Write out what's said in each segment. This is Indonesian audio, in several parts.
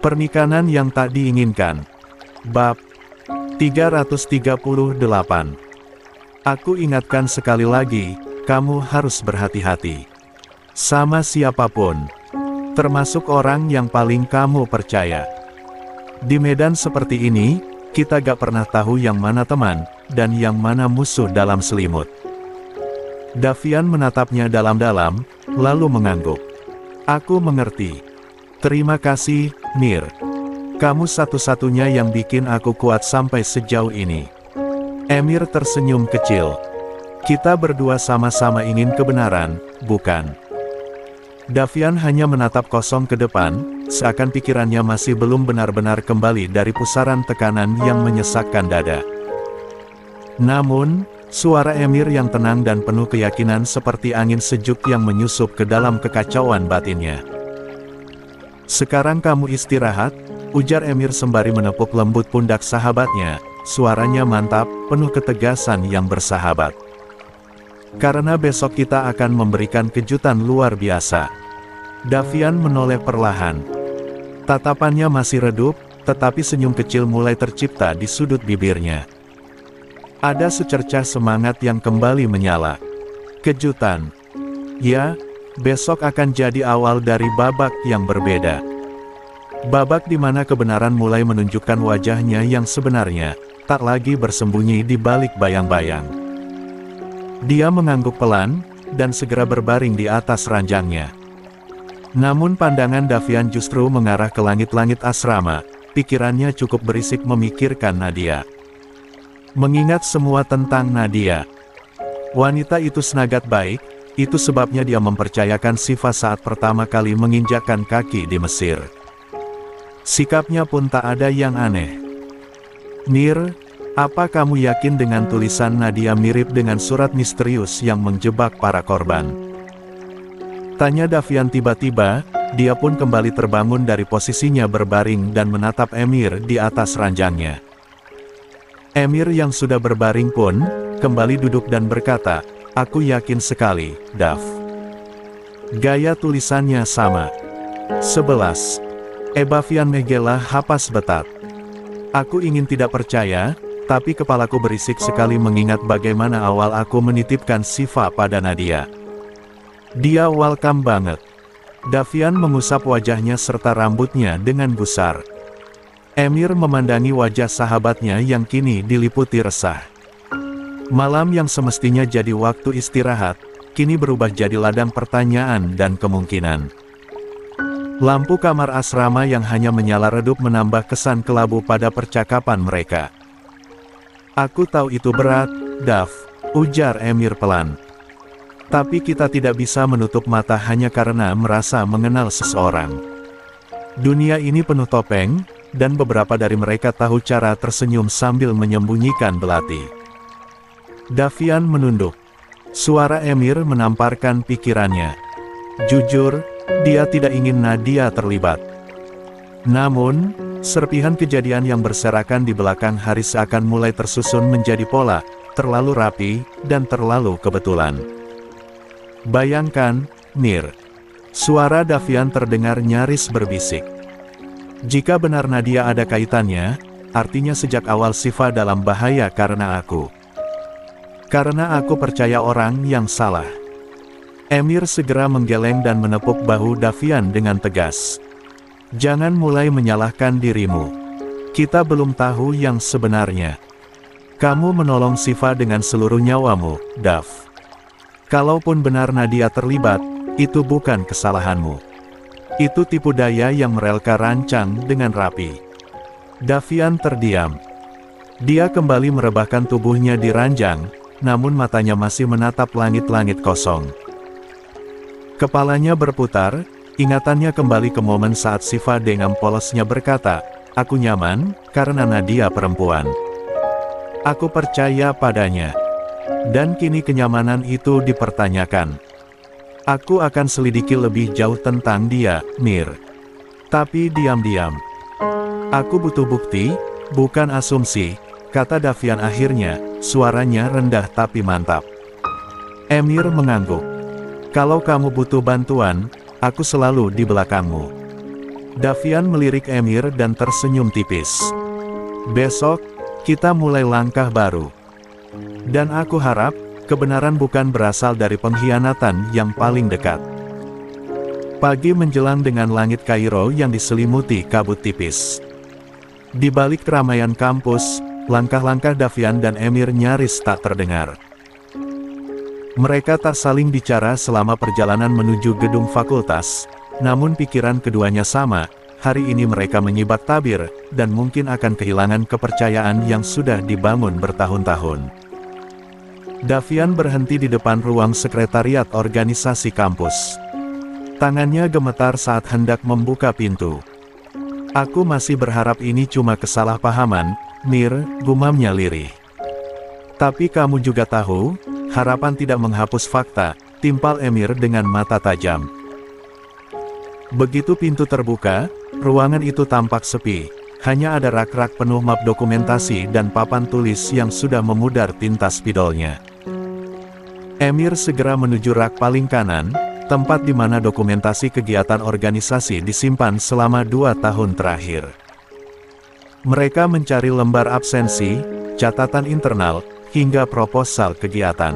Pernikahan yang tak diinginkan. Bab 338. Aku ingatkan sekali lagi, kamu harus berhati-hati. Sama siapapun. Termasuk orang yang paling kamu percaya. Di medan seperti ini, kita gak pernah tahu yang mana teman, dan yang mana musuh dalam selimut. Davian menatapnya dalam-dalam, lalu mengangguk. Aku mengerti. Terima kasih, Mir. Kamu satu-satunya yang bikin aku kuat sampai sejauh ini. Emir tersenyum kecil. Kita berdua sama-sama ingin kebenaran, bukan? Davian hanya menatap kosong ke depan, seakan pikirannya masih belum benar-benar kembali dari pusaran tekanan yang menyesakkan dada. Namun, suara Emir yang tenang dan penuh keyakinan seperti angin sejuk yang menyusup ke dalam kekacauan batinnya. Sekarang kamu istirahat, ujar Emir sembari menepuk lembut pundak sahabatnya, suaranya mantap, penuh ketegasan yang bersahabat. Karena besok kita akan memberikan kejutan luar biasa. Davian menoleh perlahan. Tatapannya masih redup, tetapi senyum kecil mulai tercipta di sudut bibirnya. Ada secercah semangat yang kembali menyala. Kejutan. Ya, besok akan jadi awal dari babak yang berbeda. Babak di mana kebenaran mulai menunjukkan wajahnya yang sebenarnya, tak lagi bersembunyi di balik bayang-bayang. Dia mengangguk pelan, dan segera berbaring di atas ranjangnya. Namun pandangan Davian justru mengarah ke langit-langit asrama, pikirannya cukup berisik memikirkan Nadia. Mengingat semua tentang Nadia. Wanita itu senagat baik, itu sebabnya dia mempercayakan Siva saat pertama kali menginjakkan kaki di Mesir. Sikapnya pun tak ada yang aneh. Mir, apa kamu yakin dengan tulisan Nadia mirip dengan surat misterius yang menjebak para korban? Tanya Davian tiba-tiba, dia pun kembali terbangun dari posisinya berbaring dan menatap Emir di atas ranjangnya. Emir yang sudah berbaring pun, kembali duduk dan berkata, aku yakin sekali, Dav. Gaya tulisannya sama. 11. Ebavian Megela Hapas Betat. Aku ingin tidak percaya, tapi kepalaku berisik sekali mengingat bagaimana awal aku menitipkan Siva pada Nadia. Dia welcome banget. Davian mengusap wajahnya serta rambutnya dengan gusar. Emir memandangi wajah sahabatnya yang kini diliputi resah. Malam yang semestinya jadi waktu istirahat, kini berubah jadi ladang pertanyaan dan kemungkinan. Lampu kamar asrama yang hanya menyala redup menambah kesan kelabu pada percakapan mereka. Aku tahu itu berat, Dav, ujar Emir pelan. Tapi kita tidak bisa menutup mata hanya karena merasa mengenal seseorang. Dunia ini penuh topeng, dan beberapa dari mereka tahu cara tersenyum sambil menyembunyikan belati. Davian menunduk. Suara Emir menamparkan pikirannya. Jujur, dia tidak ingin Nadia terlibat. Namun, serpihan kejadian yang berserakan di belakang hari seakan mulai tersusun menjadi pola, terlalu rapi, dan terlalu kebetulan. Bayangkan, Mir. Suara Davian terdengar nyaris berbisik. Jika benar Nadia ada kaitannya, artinya sejak awal Siva dalam bahaya karena aku. Karena aku percaya orang yang salah. Emir segera menggeleng dan menepuk bahu Davian dengan tegas. Jangan mulai menyalahkan dirimu. Kita belum tahu yang sebenarnya. Kamu menolong Siva dengan seluruh nyawamu, Dav. Kalaupun benar Nadia terlibat, itu bukan kesalahanmu. Itu tipu daya yang merelka rancang dengan rapi. Davian terdiam. Dia kembali merebahkan tubuhnya di ranjang, namun matanya masih menatap langit-langit kosong. Kepalanya berputar, ingatannya kembali ke momen saat Siva dengan polosnya berkata, aku nyaman, karena Nadia perempuan. Aku percaya padanya. Dan kini kenyamanan itu dipertanyakan. Aku akan selidiki lebih jauh tentang dia, Mir. Tapi diam-diam. Aku butuh bukti, bukan asumsi, kata Davian akhirnya, suaranya rendah tapi mantap. Emir mengangguk. Kalau kamu butuh bantuan, aku selalu di belakangmu. Davian melirik Emir dan tersenyum tipis. Besok, kita mulai langkah baru. Dan aku harap, kebenaran bukan berasal dari pengkhianatan yang paling dekat. Pagi menjelang dengan langit Kairo yang diselimuti kabut tipis. Di balik keramaian kampus, langkah-langkah Davian dan Emir nyaris tak terdengar. Mereka tak saling bicara selama perjalanan menuju gedung fakultas, namun pikiran keduanya sama, hari ini mereka menyibak tabir, dan mungkin akan kehilangan kepercayaan yang sudah dibangun bertahun-tahun. Davian berhenti di depan ruang sekretariat organisasi kampus. Tangannya gemetar saat hendak membuka pintu. Aku masih berharap ini cuma kesalahpahaman, Mir, gumamnya lirih. Tapi kamu juga tahu, harapan tidak menghapus fakta, timpal Emir dengan mata tajam. Begitu pintu terbuka, ruangan itu tampak sepi, hanya ada rak-rak penuh map dokumentasi dan papan tulis yang sudah memudar tinta spidolnya. Emir segera menuju rak paling kanan, tempat di mana dokumentasi kegiatan organisasi disimpan selama 2 tahun terakhir. Mereka mencari lembar absensi, catatan internal, hingga proposal kegiatan.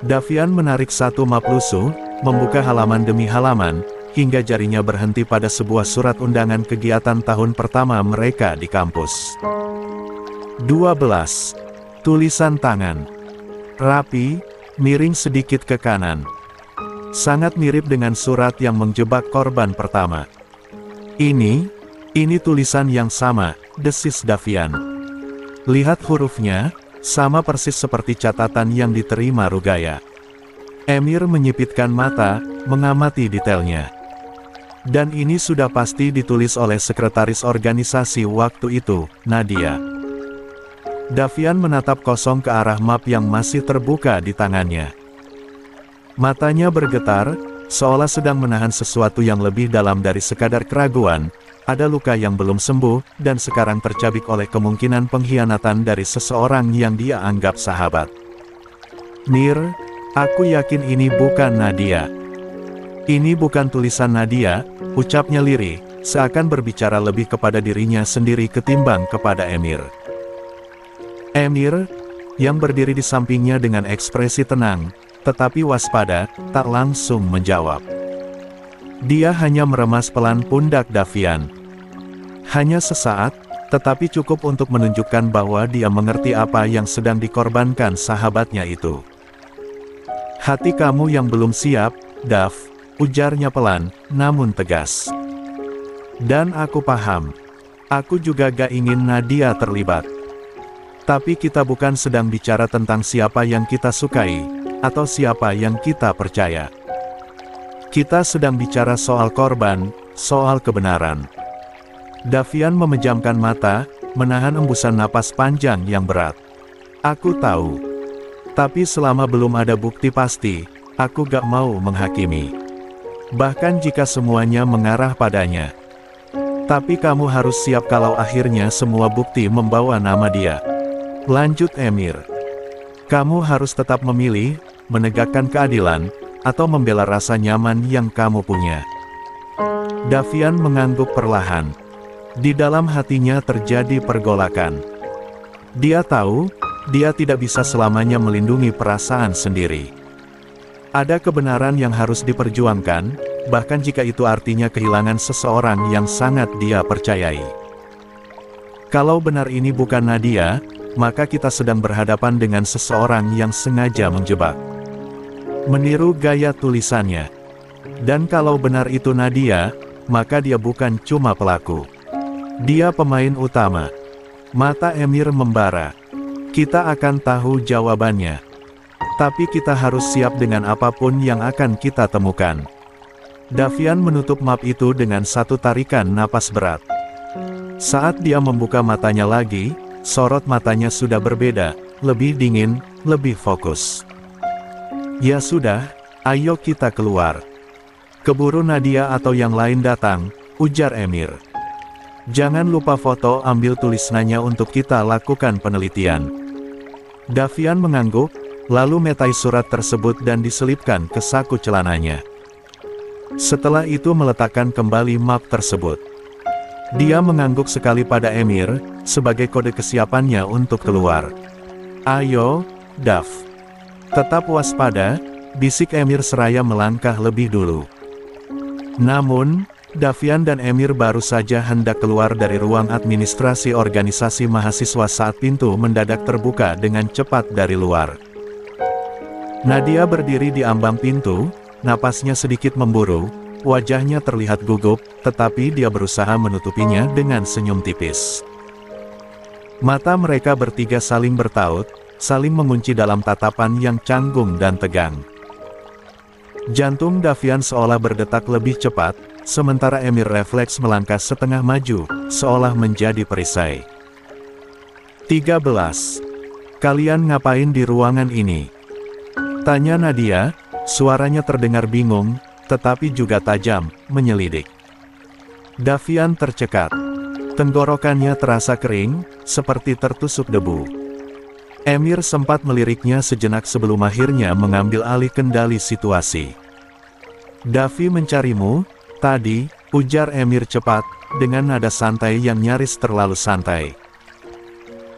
Davian menarik satu map lusuh, membuka halaman demi halaman, hingga jarinya berhenti pada sebuah surat undangan kegiatan tahun pertama mereka di kampus. 12. Tulisan tangan. Rapi, miring sedikit ke kanan. Sangat mirip dengan surat yang menjebak korban pertama. Ini tulisan yang sama, desis Davian. Lihat hurufnya, sama persis seperti catatan yang diterima Rugaya. Emir menyipitkan mata, mengamati detailnya. Dan ini sudah pasti ditulis oleh sekretaris organisasi waktu itu, Nadia. Davian menatap kosong ke arah map yang masih terbuka di tangannya. Matanya bergetar, seolah sedang menahan sesuatu yang lebih dalam dari sekadar keraguan. Ada luka yang belum sembuh, dan sekarang tercabik oleh kemungkinan pengkhianatan dari seseorang yang dia anggap sahabat. Mir, aku yakin ini bukan Nadia. Ini bukan tulisan Nadia, ucapnya lirih, seakan berbicara lebih kepada dirinya sendiri ketimbang kepada Emir. Emir, yang berdiri di sampingnya dengan ekspresi tenang, tetapi waspada, tak langsung menjawab. Dia hanya meremas pelan pundak Davian. Hanya sesaat, tetapi cukup untuk menunjukkan bahwa dia mengerti apa yang sedang dikorbankan sahabatnya itu. Hati kamu yang belum siap, Dav, ujarnya pelan, namun tegas. Dan aku paham. Aku juga gak ingin Nadia terlibat. Tapi kita bukan sedang bicara tentang siapa yang kita sukai, atau siapa yang kita percaya. Kita sedang bicara soal korban, soal kebenaran. Davian memejamkan mata, menahan embusan napas panjang yang berat. Aku tahu. Tapi selama belum ada bukti pasti, aku gak mau menghakimi. Bahkan jika semuanya mengarah padanya. Tapi kamu harus siap kalau akhirnya semua bukti membawa nama dia. Lanjut Emir. Kamu harus tetap memilih, menegakkan keadilan, atau membela rasa nyaman yang kamu punya. Davian mengangguk perlahan. Di dalam hatinya terjadi pergolakan. Dia tahu, dia tidak bisa selamanya melindungi perasaan sendiri. Ada kebenaran yang harus diperjuangkan, bahkan jika itu artinya kehilangan seseorang yang sangat dia percayai. Kalau benar ini bukan Nadia, maka kita sedang berhadapan dengan seseorang yang sengaja menjebak. Meniru gaya tulisannya. Dan kalau benar itu Nadia, maka dia bukan cuma pelaku. Dia pemain utama. Mata Emir membara. Kita akan tahu jawabannya. Tapi kita harus siap dengan apapun yang akan kita temukan. Davian menutup map itu dengan satu tarikan napas berat. Saat dia membuka matanya lagi, sorot matanya sudah berbeda, lebih dingin, lebih fokus. Ya sudah, ayo kita keluar. Keburu Nadia atau yang lain datang, ujar Emir. Jangan lupa foto ambil tulisannya untuk kita lakukan penelitian. Davian mengangguk, lalu metai surat tersebut dan diselipkan ke saku celananya. Setelah itu meletakkan kembali map tersebut. Dia mengangguk sekali pada Emir, sebagai kode kesiapannya untuk keluar. Ayo, Dav. Tetap waspada, bisik Emir seraya melangkah lebih dulu. Namun, Davian dan Emir baru saja hendak keluar dari ruang administrasi organisasi mahasiswa saat pintu mendadak terbuka dengan cepat dari luar. Nadia berdiri di ambang pintu, napasnya sedikit memburu, wajahnya terlihat gugup, tetapi dia berusaha menutupinya dengan senyum tipis. Mata mereka bertiga saling bertaut, saling mengunci dalam tatapan yang canggung dan tegang. Jantung Davian seolah berdetak lebih cepat, sementara Emir refleks melangkah setengah maju, seolah menjadi perisai. 13. Kalian ngapain di ruangan ini? Tanya Nadia, suaranya terdengar bingung, tetapi juga tajam, menyelidik. Davian tercekat. Tenggorokannya terasa kering, seperti tertusuk debu. Emir sempat meliriknya sejenak sebelum akhirnya mengambil alih kendali situasi. Davi mencarimu, tadi, ujar Emir cepat, dengan nada santai yang nyaris terlalu santai.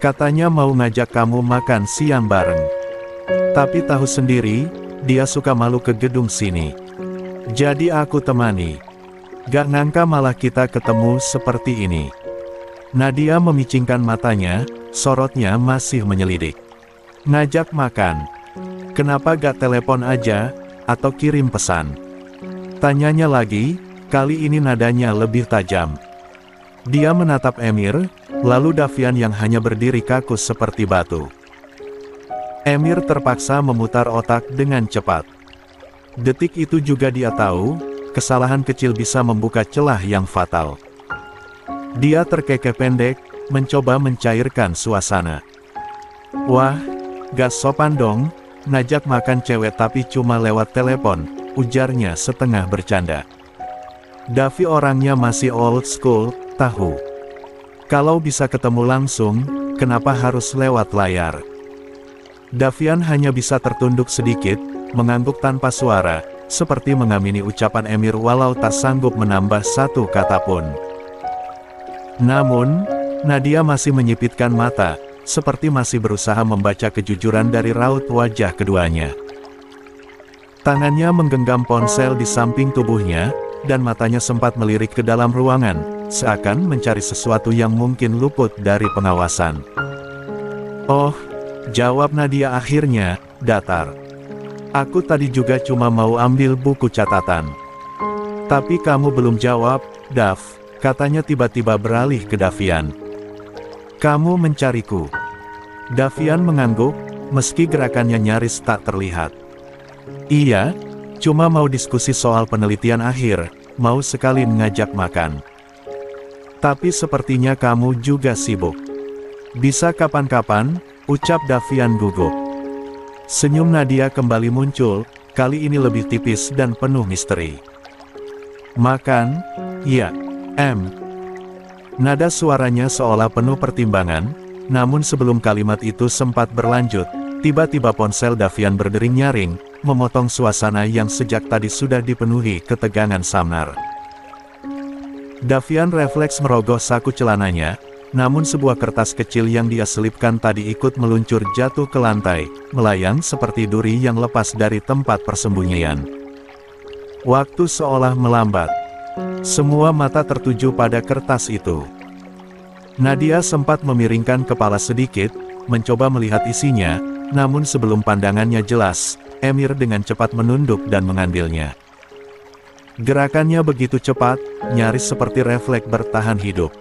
Katanya mau ngajak kamu makan siang bareng. Tapi tahu sendiri, dia suka malu ke gedung sini. Jadi aku temani. Gak ngangka malah kita ketemu seperti ini. Nadia memicingkan matanya, sorotnya masih menyelidik. Ngajak makan. Kenapa gak telepon aja, atau kirim pesan? Tanyanya lagi, kali ini nadanya lebih tajam. Dia menatap Emir, lalu Davian yang hanya berdiri kaku seperti batu. Emir terpaksa memutar otak dengan cepat. Detik itu juga dia tahu, kesalahan kecil bisa membuka celah yang fatal. Dia terkekeh pendek, mencoba mencairkan suasana. Wah, gak sopan dong, ngajak makan cewek tapi cuma lewat telepon, ujarnya setengah bercanda. Davi orangnya masih old school, tahu. Kalau bisa ketemu langsung, kenapa harus lewat layar? Davian hanya bisa tertunduk sedikit, mengangguk tanpa suara, seperti mengamini ucapan Emir walau tak sanggup menambah satu kata pun. Namun, Nadia masih menyipitkan mata, seperti masih berusaha membaca kejujuran dari raut wajah keduanya. Tangannya menggenggam ponsel di samping tubuhnya, dan matanya sempat melirik ke dalam ruangan, seakan mencari sesuatu yang mungkin luput dari pengawasan. Oh, jawab Nadia akhirnya, datar. Aku tadi juga cuma mau ambil buku catatan. Tapi kamu belum jawab, Dav, katanya tiba-tiba beralih ke Davian. Kamu mencariku. Davian mengangguk, meski gerakannya nyaris tak terlihat. Iya, cuma mau diskusi soal penelitian akhir, mau sekali ngajak makan. Tapi sepertinya kamu juga sibuk. Bisa kapan-kapan, ucap Davian gugup. Senyum Nadia kembali muncul, kali ini lebih tipis dan penuh misteri. Makan? Ya, Nada suaranya seolah penuh pertimbangan, namun sebelum kalimat itu sempat berlanjut, tiba-tiba ponsel Davian berdering nyaring, memotong suasana yang sejak tadi sudah dipenuhi ketegangan samar. Davian refleks merogoh saku celananya, namun sebuah kertas kecil yang dia selipkan tadi ikut meluncur jatuh ke lantai, melayang seperti duri yang lepas dari tempat persembunyian. Waktu seolah melambat. Semua mata tertuju pada kertas itu. Nadia sempat memiringkan kepala sedikit, mencoba melihat isinya, namun sebelum pandangannya jelas, Emir dengan cepat menunduk dan mengambilnya. Gerakannya begitu cepat, nyaris seperti refleks bertahan hidup.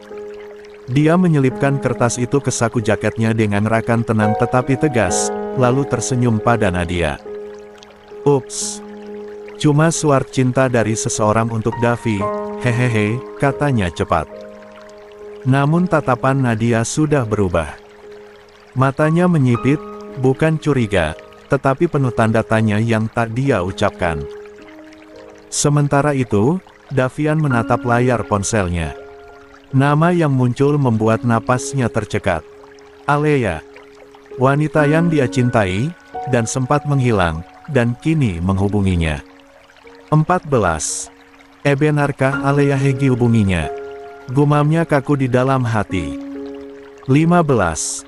Dia menyelipkan kertas itu ke saku jaketnya dengan rakan tenang tetapi tegas, lalu tersenyum pada Nadia. Ups. Cuma suara cinta dari seseorang untuk Davi, hehehe, katanya cepat. Namun tatapan Nadia sudah berubah. Matanya menyipit, bukan curiga, tetapi penuh tanda tanya yang tak dia ucapkan. Sementara itu, Davian menatap layar ponselnya. Nama yang muncul membuat napasnya tercekat. Alea. Wanita yang dia cintai, dan sempat menghilang, dan kini menghubunginya. 14. Benarkah Alea Hegi hubunginya? Gumamnya Kaku di dalam hati. 15.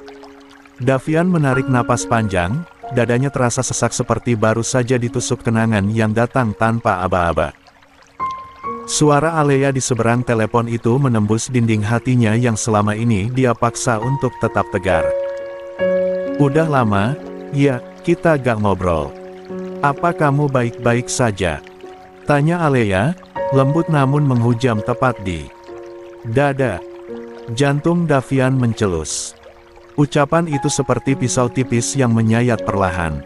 Davian menarik napas panjang, dadanya terasa sesak seperti baru saja ditusuk kenangan yang datang tanpa aba-aba. Suara Alea di seberang telepon itu menembus dinding hatinya yang selama ini dia paksa untuk tetap tegar. Udah lama, ya, kita gak ngobrol. Apa kamu baik-baik saja? Tanya Alea, lembut namun menghujam tepat di dada. Jantung Davian mencelus. Ucapan itu seperti pisau tipis yang menyayat perlahan.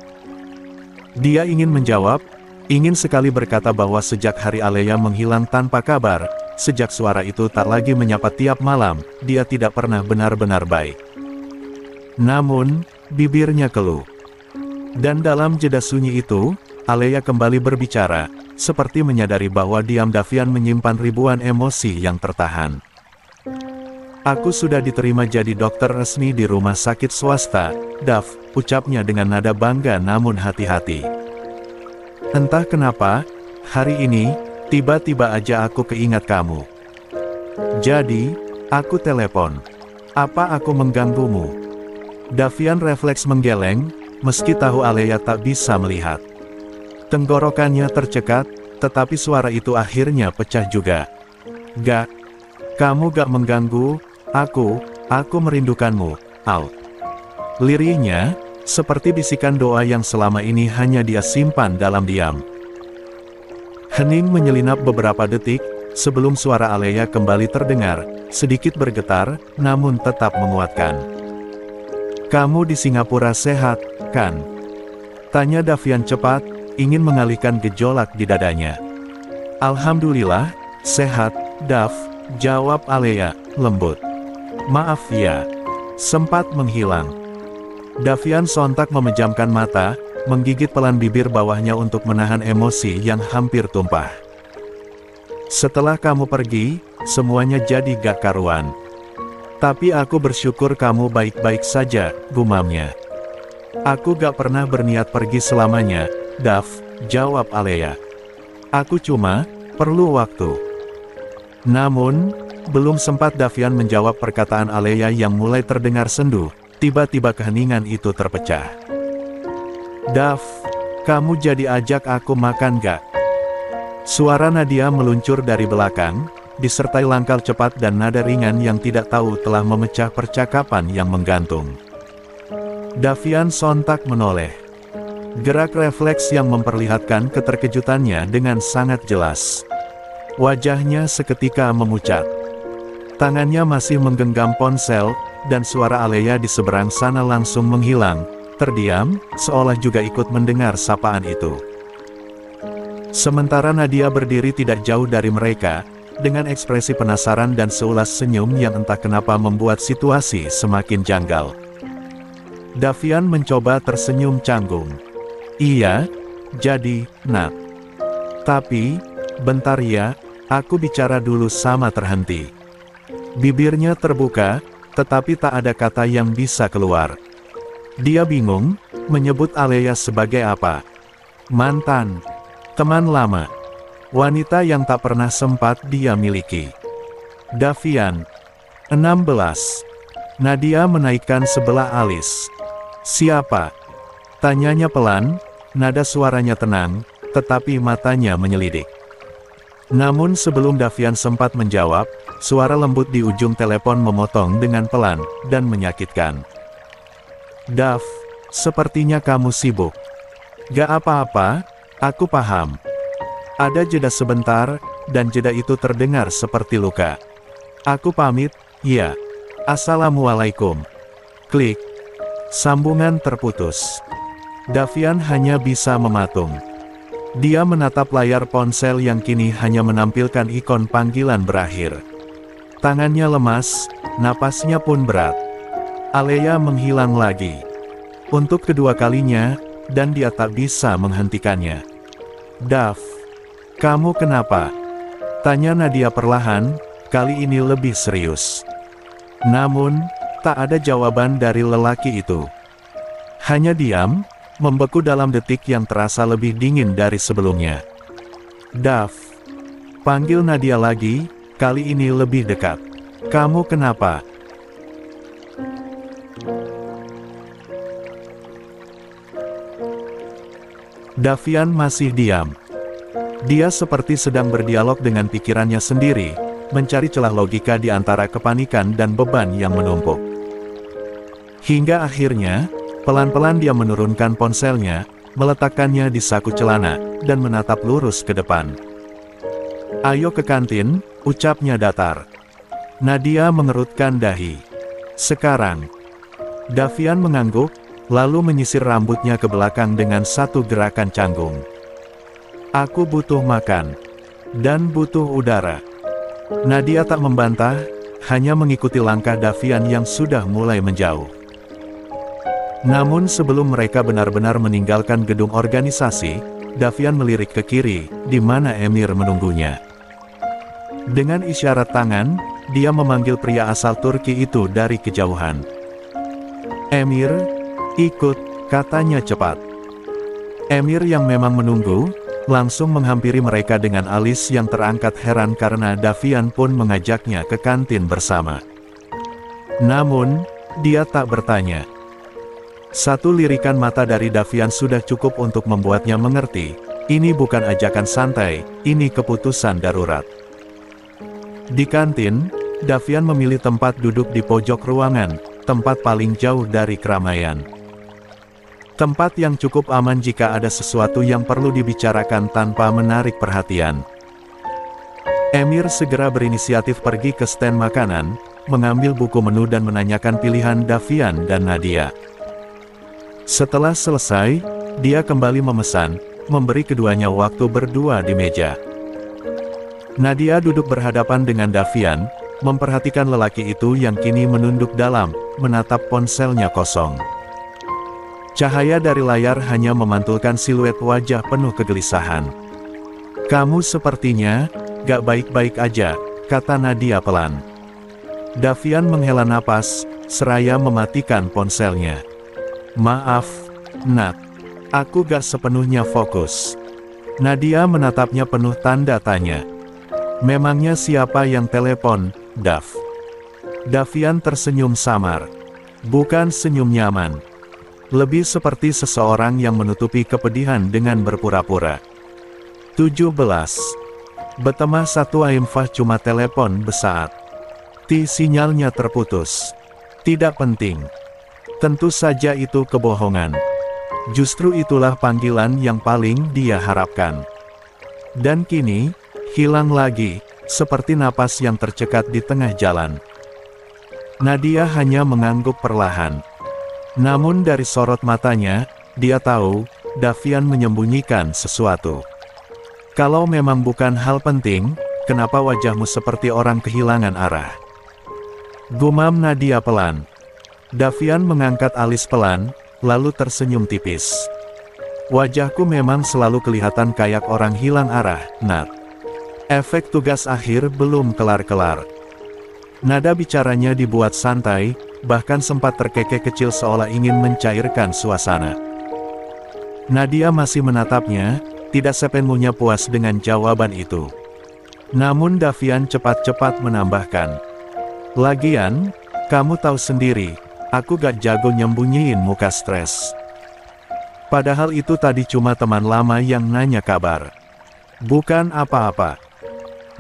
Dia ingin menjawab, ingin sekali berkata bahwa sejak hari Alea menghilang tanpa kabar, sejak suara itu tak lagi menyapa tiap malam, dia tidak pernah benar-benar baik. Namun, bibirnya keluh. Dan dalam jeda sunyi itu, Alea kembali berbicara, seperti menyadari bahwa diam Davian menyimpan ribuan emosi yang tertahan. Aku sudah diterima jadi dokter resmi di rumah sakit swasta, Dav, ucapnya dengan nada bangga namun hati-hati. Entah kenapa, hari ini, tiba-tiba aja aku keingat kamu. Jadi, aku telepon. Apa aku mengganggumu? Davian refleks menggeleng, meski tahu Alea tak bisa melihat. Tenggorokannya tercekat, tetapi suara itu akhirnya pecah juga. Gak, kamu gak mengganggu. Aku merindukanmu, Al. Lirihnya, seperti bisikan doa yang selama ini hanya dia simpan dalam diam. Hening menyelinap beberapa detik, sebelum suara Alea kembali terdengar, sedikit bergetar, namun tetap menguatkan. Kamu di Singapura sehat, kan? Tanya Davian cepat, ingin mengalihkan gejolak di dadanya. Alhamdulillah, sehat, Dav, jawab Alea, lembut. Maaf ya, sempat menghilang. Davian sontak memejamkan mata, menggigit pelan bibir bawahnya untuk menahan emosi yang hampir tumpah. Setelah kamu pergi, semuanya jadi gak karuan. Tapi aku bersyukur kamu baik-baik saja, gumamnya. Aku gak pernah berniat pergi selamanya, Dav, jawab Alea. Aku cuma perlu waktu. Namun, belum sempat Davian menjawab perkataan Alea yang mulai terdengar sendu, tiba-tiba keheningan itu terpecah. Dav, kamu jadi ajak aku makan gak? Suara Nadia meluncur dari belakang, disertai langkah cepat dan nada ringan yang tidak tahu telah memecah percakapan yang menggantung. Davian sontak menoleh. Gerak refleks yang memperlihatkan keterkejutannya dengan sangat jelas. Wajahnya seketika memucat. Tangannya masih menggenggam ponsel, dan suara Alea di seberang sana langsung menghilang, terdiam, seolah juga ikut mendengar sapaan itu. Sementara Nadia berdiri tidak jauh dari mereka, dengan ekspresi penasaran dan seulas senyum yang entah kenapa membuat situasi semakin janggal. Davian mencoba tersenyum canggung. Iya, jadi, nak. Tapi, bentar ya, aku bicara dulu sama terhenti. Bibirnya terbuka, tetapi tak ada kata yang bisa keluar. Dia bingung, menyebut Alea sebagai apa? Mantan, teman lama, wanita yang tak pernah sempat dia miliki. Davian, 16. Nadia menaikkan sebelah alis. Siapa? Tanyanya pelan, nada suaranya tenang, tetapi matanya menyelidik. Namun sebelum Davian sempat menjawab, suara lembut di ujung telepon memotong dengan pelan, dan menyakitkan. Dav, sepertinya kamu sibuk. Gak apa-apa, aku paham. Ada jeda sebentar, dan jeda itu terdengar seperti luka. Aku pamit, ya. Assalamualaikum. Klik. Sambungan terputus. Davian hanya bisa mematung. Dia menatap layar ponsel yang kini hanya menampilkan ikon panggilan berakhir. Tangannya lemas, napasnya pun berat. Alea menghilang lagi. Untuk kedua kalinya, dan dia tak bisa menghentikannya. Dav, kamu kenapa? Tanya Nadia perlahan, kali ini lebih serius. Namun, tak ada jawaban dari lelaki itu. Hanya diam, membeku dalam detik yang terasa lebih dingin dari sebelumnya. Dav, Panggil Nadia lagi, kali ini lebih dekat. Kamu kenapa? Davian masih diam. Dia seperti sedang berdialog dengan pikirannya sendiri, mencari celah logika di antara kepanikan dan beban yang menumpuk. Hingga akhirnya, pelan-pelan dia menurunkan ponselnya, meletakkannya di saku celana, dan menatap lurus ke depan. "Ayo ke kantin," ucapnya datar. Nadia mengerutkan dahi. "Sekarang." Davian mengangguk, lalu menyisir rambutnya ke belakang dengan satu gerakan canggung. "Aku butuh makan. Dan butuh udara." Nadia tak membantah, hanya mengikuti langkah Davian yang sudah mulai menjauh. Namun sebelum mereka benar-benar meninggalkan gedung organisasi, Davian melirik ke kiri, di mana Emir menunggunya. Dengan isyarat tangan, dia memanggil pria asal Turki itu dari kejauhan. "Emir, ikut," katanya cepat. Emir yang memang menunggu, langsung menghampiri mereka dengan alis yang terangkat heran karena Davian pun mengajaknya ke kantin bersama. Namun, dia tak bertanya. Satu lirikan mata dari Davian sudah cukup untuk membuatnya mengerti, ini bukan ajakan santai, ini keputusan darurat. Di kantin, Davian memilih tempat duduk di pojok ruangan, tempat paling jauh dari keramaian. Tempat yang cukup aman jika ada sesuatu yang perlu dibicarakan tanpa menarik perhatian. Emir segera berinisiatif pergi ke stand makanan, mengambil buku menu dan menanyakan pilihan Davian dan Nadia. Setelah selesai, dia kembali memesan, memberi keduanya waktu berdua di meja. Nadia duduk berhadapan dengan Davian, memperhatikan lelaki itu yang kini menunduk dalam, menatap ponselnya kosong. Cahaya dari layar hanya memantulkan siluet wajah penuh kegelisahan. "Kamu sepertinya gak baik-baik aja," kata Nadia pelan. Davian menghela napas, seraya mematikan ponselnya. "Maaf, Nat. Aku gak sepenuhnya fokus." Nadia menatapnya penuh tanda tanya. "Memangnya siapa yang telepon, Dav?" Davian tersenyum samar. Bukan senyum nyaman. Lebih seperti seseorang yang menutupi kepedihan dengan berpura-pura. 17. Betemah satu Aimfah cuma telepon besaat. Sinyalnya terputus. Tidak penting. Tentu saja itu kebohongan. Justru itulah panggilan yang paling dia harapkan. Dan kini, hilang lagi, seperti napas yang tercekat di tengah jalan. Nadia hanya mengangguk perlahan. Namun dari sorot matanya, dia tahu, Davian menyembunyikan sesuatu. "Kalau memang bukan hal penting, kenapa wajahmu seperti orang kehilangan arah?" Gumam Nadia pelan. Davian mengangkat alis pelan, lalu tersenyum tipis. "Wajahku memang selalu kelihatan kayak orang hilang arah, Nat. Efek tugas akhir belum kelar-kelar." Nada bicaranya dibuat santai, bahkan sempat terkekeh kecil seolah ingin mencairkan suasana. Nadia masih menatapnya, tidak sepenuhnya puas dengan jawaban itu. Namun Davian cepat-cepat menambahkan, "Lagian, kamu tahu sendiri, aku gak jago nyembunyiin muka stres. Padahal itu tadi cuma teman lama yang nanya kabar. Bukan apa-apa."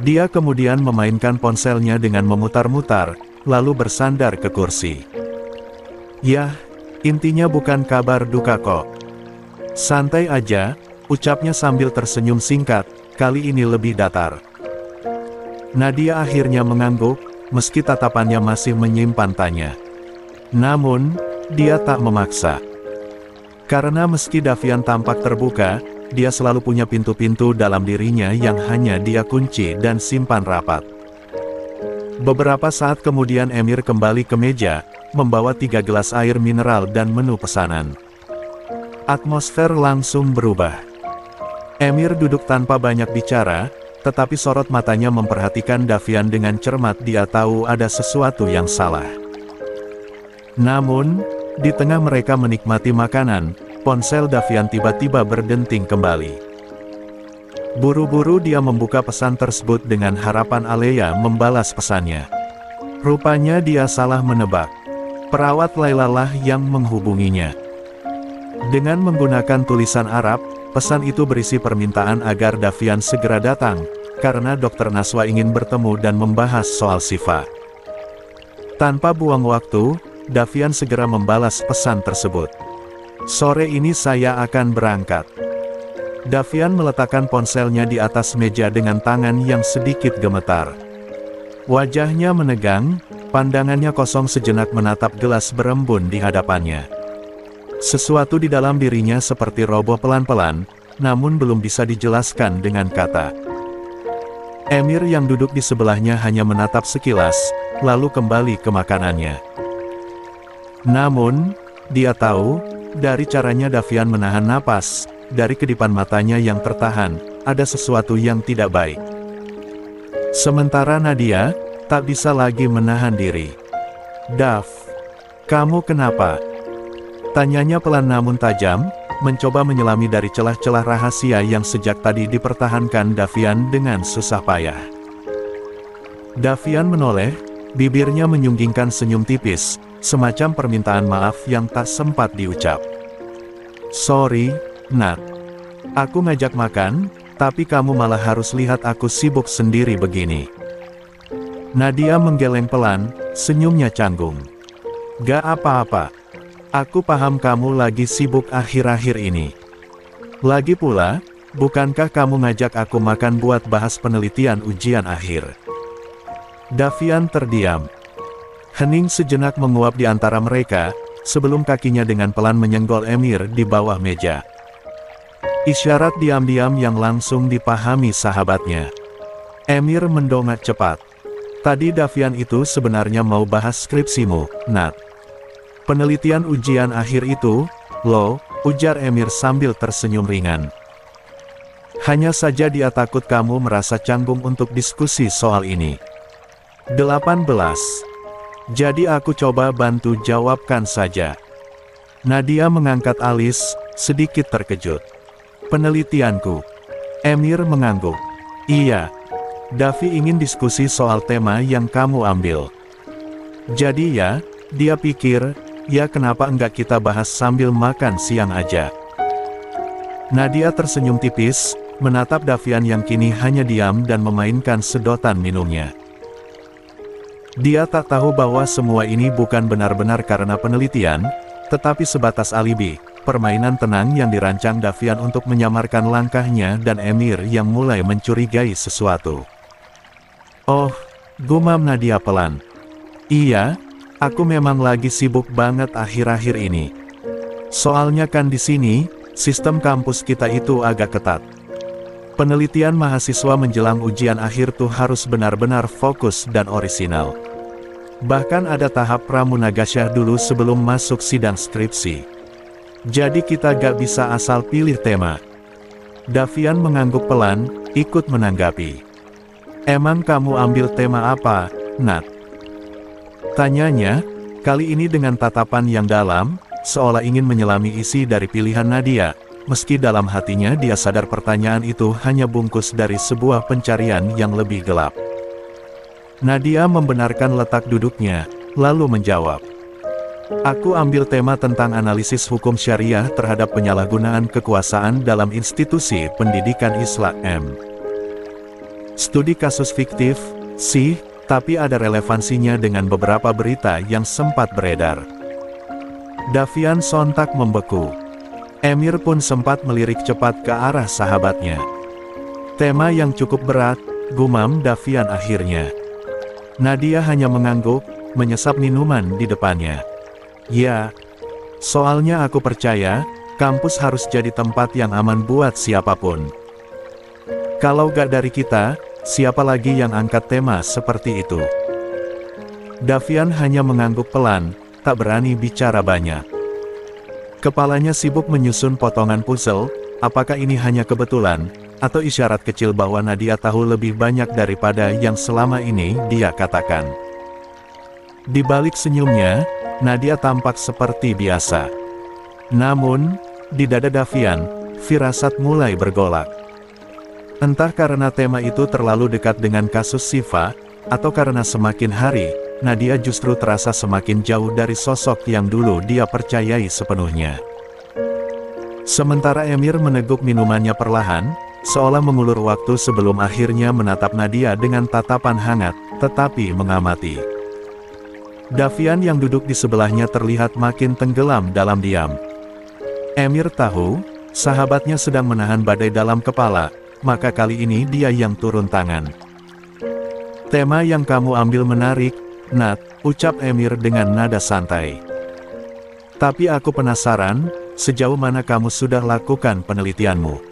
Dia kemudian memainkan ponselnya dengan memutar-mutar, lalu bersandar ke kursi. "Yah, intinya bukan kabar duka kok. Santai aja," ucapnya sambil tersenyum singkat, kali ini lebih datar. Nadia akhirnya mengangguk, meski tatapannya masih menyimpan tanya. Namun, dia tak memaksa. Karena meski Davian tampak terbuka, dia selalu punya pintu-pintu dalam dirinya yang hanya dia kunci dan simpan rapat. Beberapa saat kemudian Emir kembali ke meja, membawa 3 gelas air mineral dan menu pesanan. Atmosfer langsung berubah. Emir duduk tanpa banyak bicara, tetapi sorot matanya memperhatikan Davian dengan cermat. Dia tahu ada sesuatu yang salah. Namun, di tengah mereka menikmati makanan, ponsel Davian tiba-tiba berdenting kembali. Buru-buru dia membuka pesan tersebut dengan harapan Alea membalas pesannya. Rupanya dia salah menebak. Perawat Layla lah yang menghubunginya. Dengan menggunakan tulisan Arab, pesan itu berisi permintaan agar Davian segera datang, karena Dr. Naswa ingin bertemu dan membahas soal Siva. Tanpa buang waktu, Davian segera membalas pesan tersebut. Sore ini saya akan berangkat. Davian meletakkan ponselnya di atas meja dengan tangan yang sedikit gemetar. Wajahnya menegang, pandangannya kosong sejenak menatap gelas berembun di hadapannya. Sesuatu di dalam dirinya seperti roboh pelan-pelan, namun belum bisa dijelaskan dengan kata. Emir yang duduk di sebelahnya hanya menatap sekilas, lalu kembali ke makanannya. Namun, dia tahu, dari caranya Davian menahan napas, dari kedipan matanya yang tertahan, ada sesuatu yang tidak baik. Sementara Nadia, tak bisa lagi menahan diri. "Dav, kamu kenapa?" Tanyanya pelan namun tajam, mencoba menyelami dari celah-celah rahasia yang sejak tadi dipertahankan Davian dengan susah payah. Davian menoleh, bibirnya menyunggingkan senyum tipis, semacam permintaan maaf yang tak sempat diucap. "Sorry, Nat. Aku ngajak makan, tapi kamu malah harus lihat aku sibuk sendiri begini." Nadia menggeleng pelan, senyumnya canggung. "Gak apa-apa. Aku paham kamu lagi sibuk akhir-akhir ini. Lagi pula, bukankah kamu ngajak aku makan buat bahas penelitian ujian akhir?" Davian terdiam. Hening sejenak menguap di antara mereka, sebelum kakinya dengan pelan menyenggol Emir di bawah meja. Isyarat diam-diam yang langsung dipahami sahabatnya. Emir mendongak cepat. "Tadi Davian itu sebenarnya mau bahas skripsimu, Nat. Penelitian ujian akhir itu, loh," ujar Emir sambil tersenyum ringan. "Hanya saja dia takut kamu merasa canggung untuk diskusi soal ini." 18. "Jadi aku coba bantu jawabkan saja." Nadia mengangkat alis, sedikit terkejut. "Penelitianku." Emir mengangguk. "Iya. Davi ingin diskusi soal tema yang kamu ambil. Jadi ya, dia pikir, ya kenapa enggak kita bahas sambil makan siang aja." Nadia tersenyum tipis, menatap Davian yang kini hanya diam dan memainkan sedotan minumnya. Dia tak tahu bahwa semua ini bukan benar-benar karena penelitian, tetapi sebatas alibi, permainan tenang yang dirancang Davian untuk menyamarkan langkahnya dan Emir yang mulai mencurigai sesuatu. "Oh," gumam Nadia pelan. "Iya, aku memang lagi sibuk banget akhir-akhir ini. Soalnya kan di sini, sistem kampus kita itu agak ketat. Penelitian mahasiswa menjelang ujian akhir tuh harus benar-benar fokus dan orisinal. Bahkan ada tahap pramunagasyah dulu sebelum masuk sidang skripsi. Jadi kita gak bisa asal pilih tema." Davian mengangguk pelan, ikut menanggapi. "Emang kamu ambil tema apa, Nat?" Tanyanya, kali ini dengan tatapan yang dalam, seolah ingin menyelami isi dari pilihan Nadia, meski dalam hatinya dia sadar pertanyaan itu hanya bungkus dari sebuah pencarian yang lebih gelap. Nadia membenarkan letak duduknya, lalu menjawab. "Aku ambil tema tentang analisis hukum syariah terhadap penyalahgunaan kekuasaan dalam institusi pendidikan Islam. Studi kasus fiktif, sih, tapi ada relevansinya dengan beberapa berita yang sempat beredar." Davian sontak membeku. Emir pun sempat melirik cepat ke arah sahabatnya. "Tema yang cukup berat," gumam Davian akhirnya. Nadia hanya mengangguk, menyesap minuman di depannya. "Ya, soalnya aku percaya, kampus harus jadi tempat yang aman buat siapapun. Kalau gak dari kita, siapa lagi yang angkat tema seperti itu?" Davian hanya mengangguk pelan, tak berani bicara banyak. Kepalanya sibuk menyusun potongan puzzle, apakah ini hanya kebetulan, atau isyarat kecil bahwa Nadia tahu lebih banyak daripada yang selama ini dia katakan. Di balik senyumnya, Nadia tampak seperti biasa. Namun, di dada Davian, firasat mulai bergolak. Entah karena tema itu terlalu dekat dengan kasus Syifa, atau karena semakin hari, Nadia justru terasa semakin jauh dari sosok yang dulu dia percayai sepenuhnya. Sementara Emir meneguk minumannya perlahan, seolah mengulur waktu sebelum akhirnya menatap Nadia dengan tatapan hangat, tetapi mengamati. Davian yang duduk di sebelahnya terlihat makin tenggelam dalam diam. Emir tahu, sahabatnya sedang menahan badai dalam kepala, maka kali ini dia yang turun tangan. "Tema yang kamu ambil menarik, Nat," ucap Emir dengan nada santai. "Tapi aku penasaran, sejauh mana kamu sudah lakukan penelitianmu?"